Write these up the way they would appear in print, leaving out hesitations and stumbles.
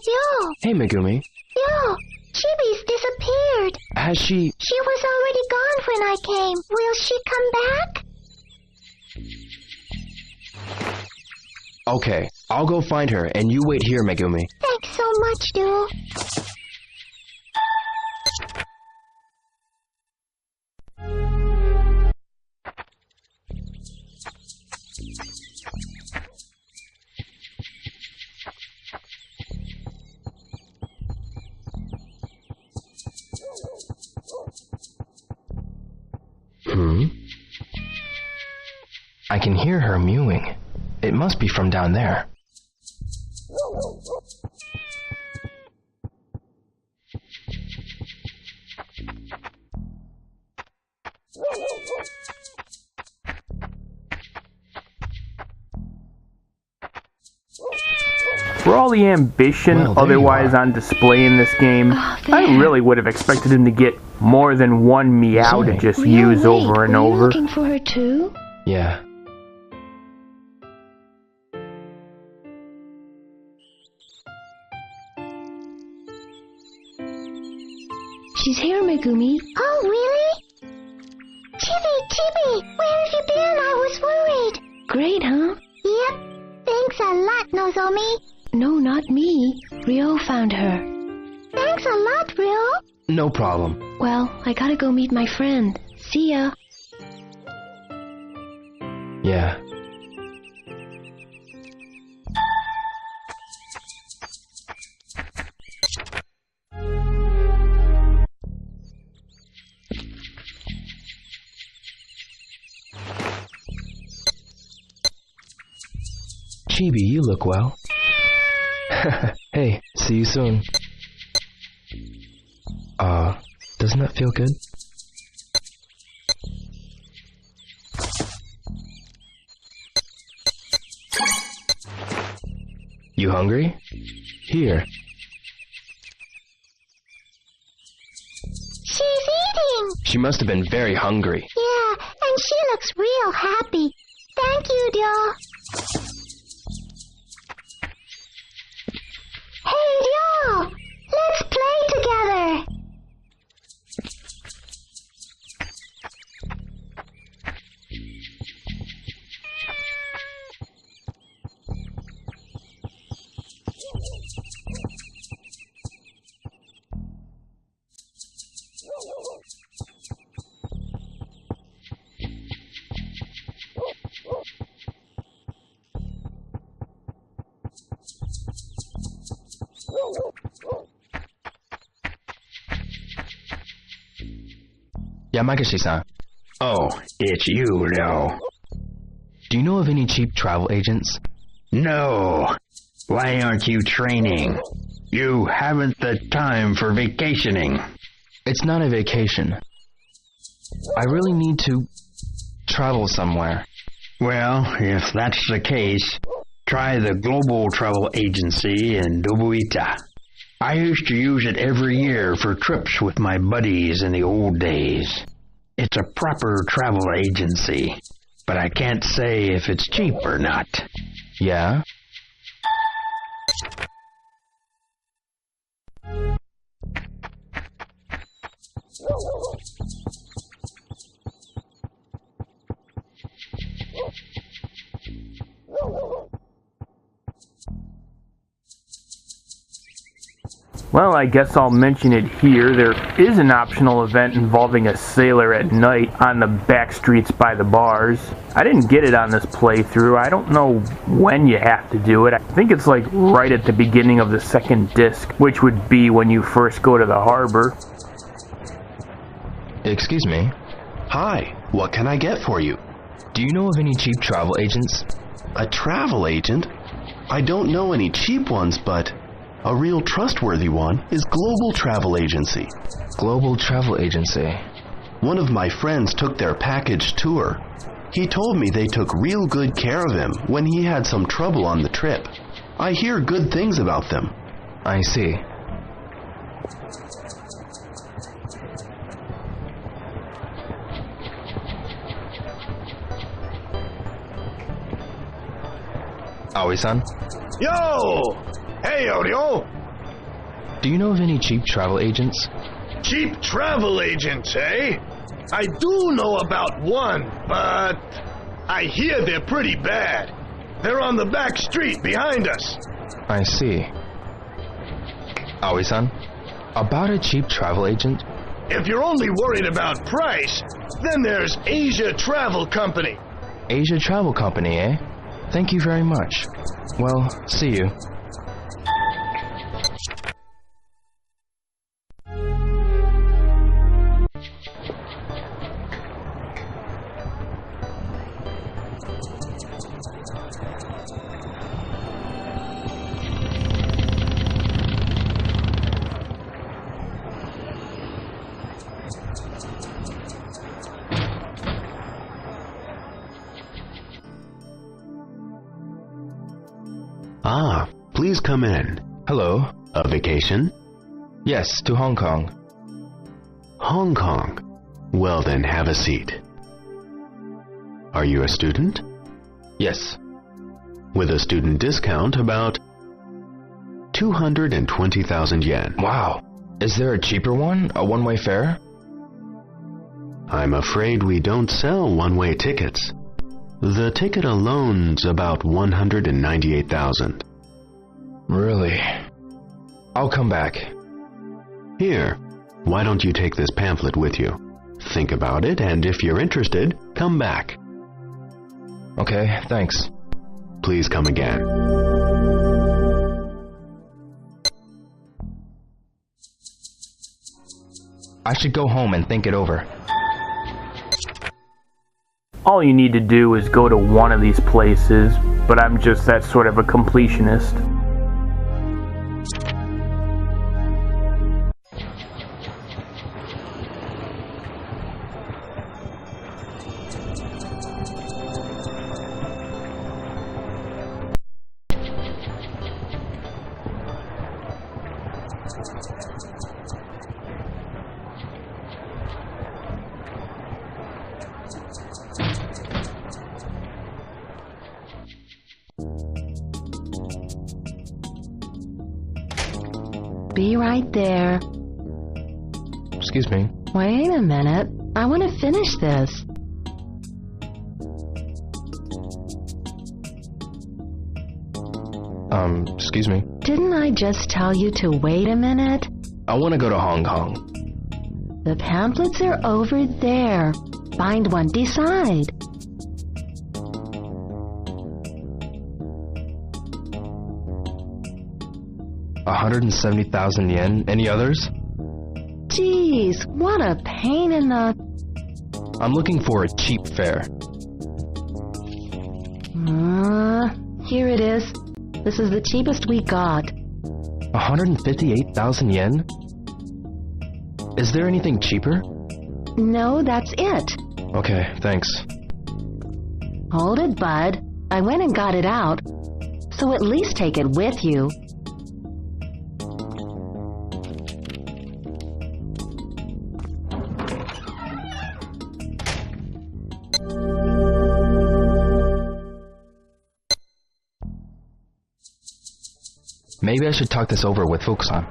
Yo! Hey, Megumi. Yo! Chibi's disappeared. Has she... She was already gone when I came. Will she come back? Okay, I'll go find her, and you wait here, Megumi. Thanks so much, Duo. I can hear her mewing. It must be from down there. For all the ambition otherwise on display in this game, I really would have expected him to get more than one meow to just use over and over. Looking for her too? Yeah. She's here, Megumi. Oh, really? Chibi, where have you been? I was worried. Great, huh? Yep. Thanks a lot, Nozomi. No, not me. Ryo found her. Thanks a lot, Ryo. No problem. Well, I gotta go meet my friend. See ya. Yeah. Chibi, you look well. Hey, see you soon. Doesn't that feel good? You hungry? Here. She's eating. She must have been very hungry. Yeah, and she looks real happy. Thank you, Ryo. Hey, Ryo! Let's play together. Yamagishi-san, Oh, it's you, Ryo. do you know of any cheap travel agents? No. Why aren't you training? You haven't the time for vacationing. It's not a vacation. I really need to travel somewhere. Well, if that's the case, try the Global Travel Agency in Dobuita. I used to use it every year for trips with my buddies in the old days. It's a proper travel agency, but I can't say if it's cheap or not. Yeah? Well, I guess I'll mention it here. There is an optional event involving a sailor at night on the back streets by the bars. I didn't get it on this playthrough. I don't know when you have to do it. I think it's like right at the beginning of the second disc, which would be when you first go to the harbor. Excuse me. Hi, what can I get for you? Do you know of any cheap travel agents? A travel agent? I don't know any cheap ones, but a real trustworthy one is Global Travel Agency. Global Travel Agency. One of my friends took their package tour. He told me they took real good care of him when he had some trouble on the trip. I hear good things about them. I see. Aoi-san? Yo! Hey, Ryo! Do you know of any cheap travel agents? Cheap travel agents, eh? I do know about one, but I hear they're pretty bad. They're on the back street behind us. I see. Aoi-san, about a cheap travel agent? If you're only worried about price, then there's Asia Travel Company. Asia Travel Company, eh? Thank you very much. Well, see you. Ah, please come in. Hello. A vacation? Yes, to Hong Kong. Hong Kong. Well then, have a seat. Are you a student? Yes. With a student discount, about 220,000 yen. Wow. Is there a cheaper one? A one-way fare? I'm afraid we don't sell one-way tickets. The ticket alone's about 198,000. Really? I'll come back. Here, why don't you take this pamphlet with you? Think about it, and if you're interested, come back. Okay, thanks. Please come again. I should go home and think it over. All you need to do is go to one of these places, but I'm just that sort of a completionist. Be right there. Excuse me. Wait a minute. I want to finish this. Excuse me. Didn't I just tell you to wait a minute? I want to go to Hong Kong. The pamphlets are over there. Find one, decide. $170,000 yen. Any others? Geez, what a pain in the... I'm looking for a cheap fare. Here it is. This is the cheapest we got. 158,000 yen? Is there anything cheaper? No, that's it. Okay, thanks. Hold it, bud. I went and got it out. So at least take it with you. Maybe I should talk this over with Fukusan.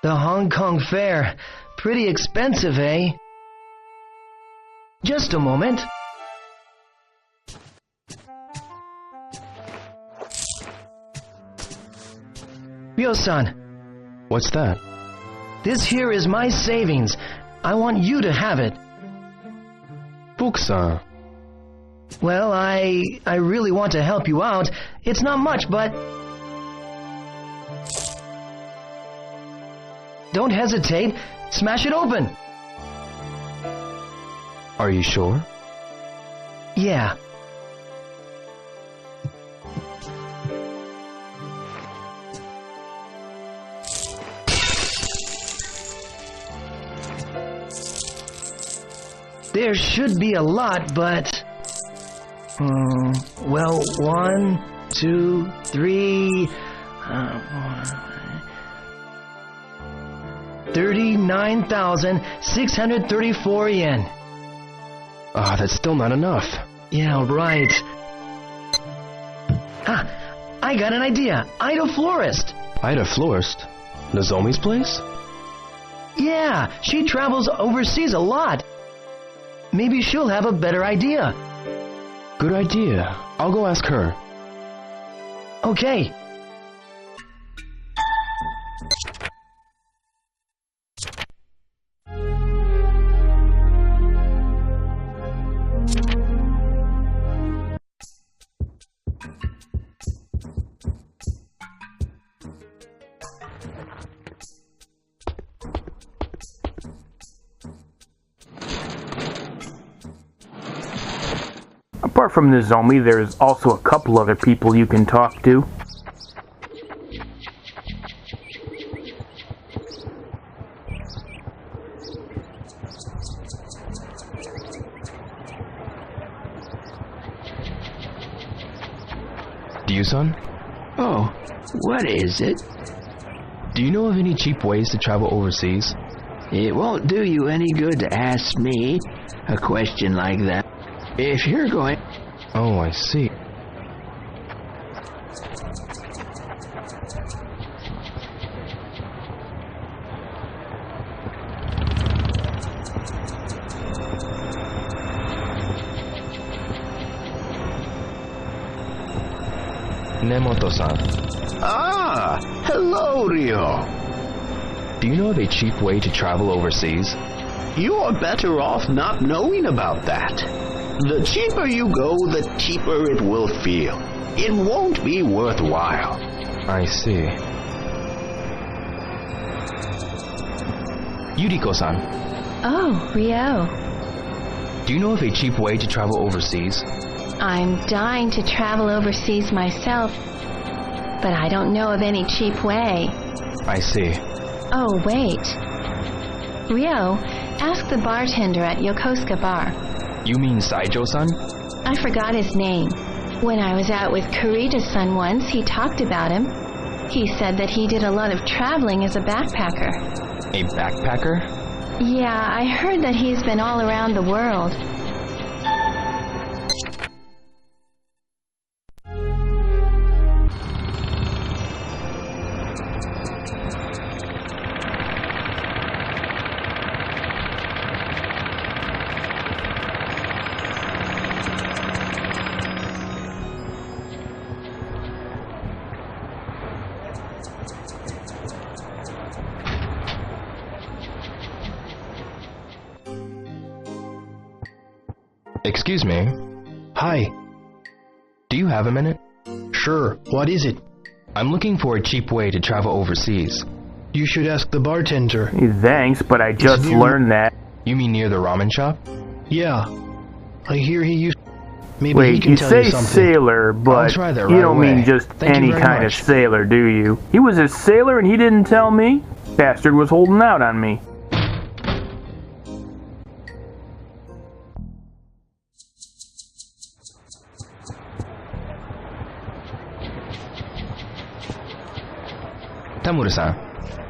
The Hong Kong fare. Pretty expensive, eh? Just a moment. Ryo-san, What's that? this here is my savings. I want you to have it. Fukusan. Well, I really want to help you out. It's not much, but... Don't hesitate. Smash it open. Are you sure? Yeah. There should be a lot, but... well, 1, 2, 3... 39,634 yen. That's still not enough. Yeah, right. I got an idea. Ida Florist. Ida Florist? Nozomi's place? Yeah, she travels overseas a lot. Maybe she'll have a better idea. Good idea. I'll go ask her. Okay. Apart from Nozomi, there's also a couple other people you can talk to. Ryu-san? Oh, what is it? Do you know of any cheap ways to travel overseas? It won't do you any good to ask me a question like that. If you're going... Oh, I see. Nemoto-san. Ah, hello, Ryo. Do you know of a cheap way to travel overseas? You are better off not knowing about that. The cheaper you go, the cheaper it will feel. It won't be worthwhile. I see. Yuriko-san. Oh, Ryo. Do you know of a cheap way to travel overseas? I'm dying to travel overseas myself, but I don't know of any cheap way. I see. Oh, wait. Ryo, ask the bartender at Yokosuka Bar. You mean Saijo-san? I forgot his name. When I was out with Kurita's son once, he talked about him. He said that he did a lot of traveling as a backpacker. A backpacker? Yeah, I heard that he's been all around the world. Excuse me. Hi. Do you have a minute? Sure. What is it? I'm looking for a cheap way to travel overseas. You should ask the bartender. Thanks, but I just learned that. You mean near the ramen shop? Yeah. I hear he used... Maybe he Wait, can you tell say you something. sailor, but try that you right don't away. mean just Thank you any very kind of much. sailor, do you? He was a sailor and he didn't tell me? Bastard was holding out on me. Tamura-san,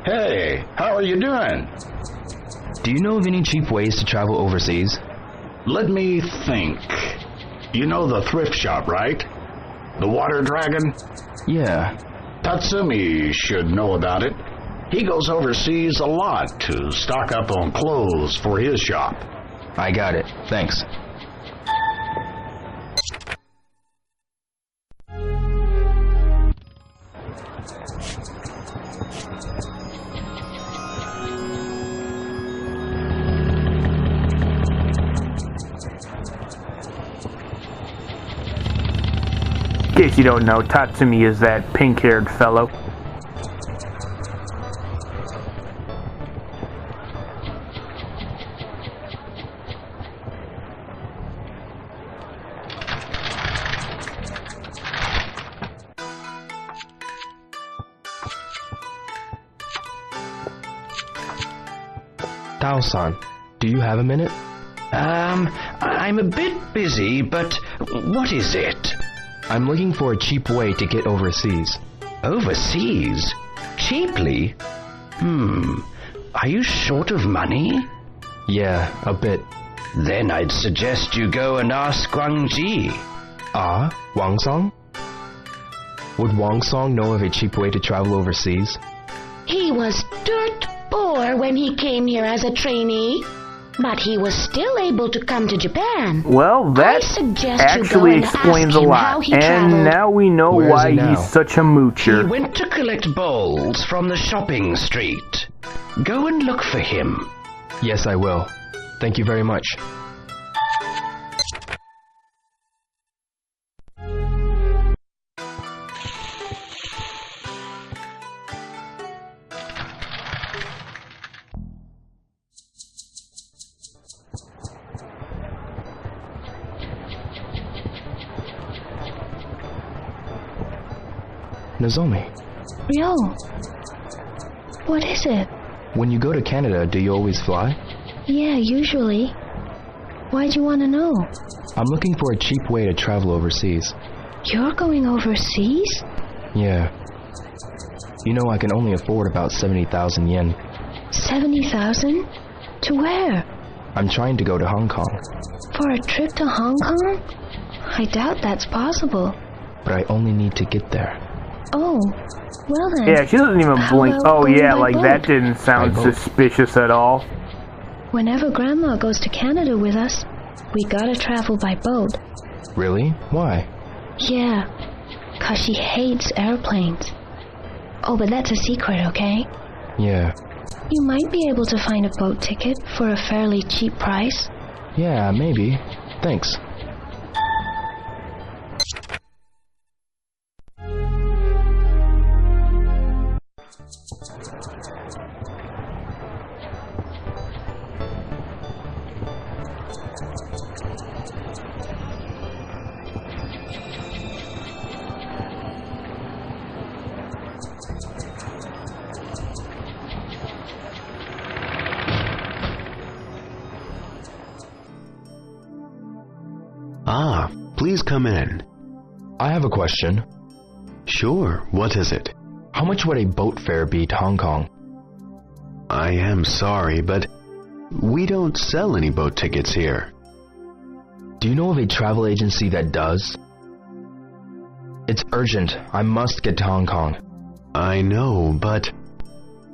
Hey, how are you doing? do you know of any cheap ways to travel overseas? Let me think. You know the thrift shop, right? The Water Dragon? Yeah. Tatsumi should know about it. He goes overseas a lot to stock up on clothes for his shop. I got it. Thanks. In case you don't know, Tatsumi is that pink-haired fellow. Tao-san, do you have a minute? I'm a bit busy, but what is it? I'm looking for a cheap way to get overseas. Overseas? Cheaply? Are you short of money? Yeah, a bit. Then I'd suggest you go and ask Guangji. Ah, Wang Song? Would Wang Song know of a cheap way to travel overseas? He was dirt poor when he came here as a trainee, but he was still able to come to Japan. Well, that actually explains a lot. And now we know why he's such a moocher. He went to collect bowls from the shopping street. Go and look for him. Yes, I will. Thank you very much. Nozomi. Ryo, what is it? When you go to Canada, do you always fly? Yeah, usually. Why'd you want to know? I'm looking for a cheap way to travel overseas. You're going overseas? Yeah. You know, I can only afford about 70,000 yen. 70,000? To where? I'm trying to go to Hong Kong. For a trip to Hong Kong? I doubt that's possible. But I only need to get there. Oh, well then. Yeah, she doesn't even blink. Oh yeah, like boat? that didn't sound suspicious at all. Whenever Grandma goes to Canada with us, we gotta travel by boat. Really? Why? Yeah, 'cause she hates airplanes. Oh, but that's a secret, okay? Yeah. You might be able to find a boat ticket for a fairly cheap price. Yeah, maybe. Thanks. Ah, please come in. I have a question. Sure, what is it? How much would a boat fare be to Hong Kong? I am sorry, but we don't sell any boat tickets here. Do you know of a travel agency that does? It's urgent. I must get to Hong Kong. I know, but...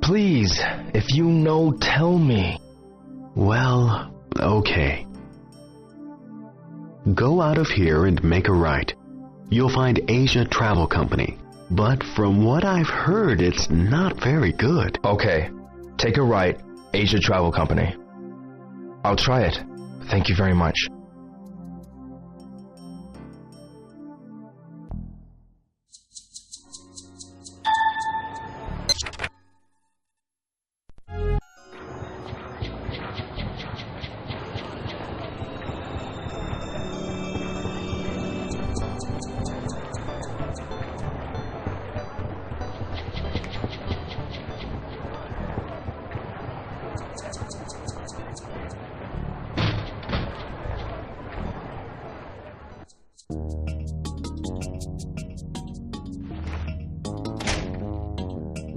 Please, if you know, tell me. Well, okay. Go out of here and make a right. You'll find Asia Travel Company. But from what I've heard, it's not very good. Okay. Take a right, Asia Travel Company. I'll try it. Thank you very much.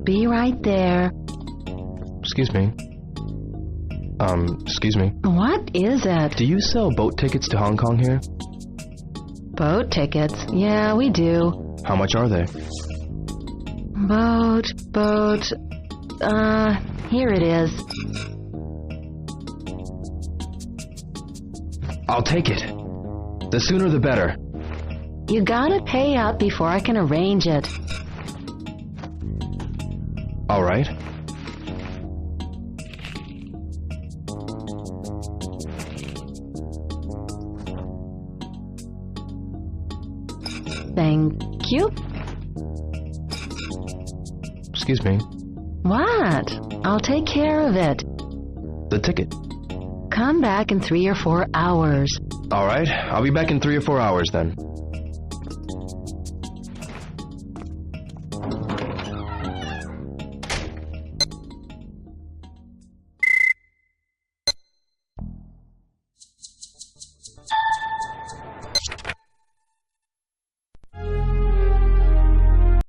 Be right there. Excuse me. Excuse me. What is it? Do you sell boat tickets to Hong Kong here? Boat tickets? Yeah, we do. How much are they? Boat. Here it is. I'll take it. The sooner the better. You gotta pay up before I can arrange it. All right. Thank you. Excuse me. What? I'll take care of it. The ticket. Come back in 3 or 4 hours. All right. I'll be back in 3 or 4 hours then.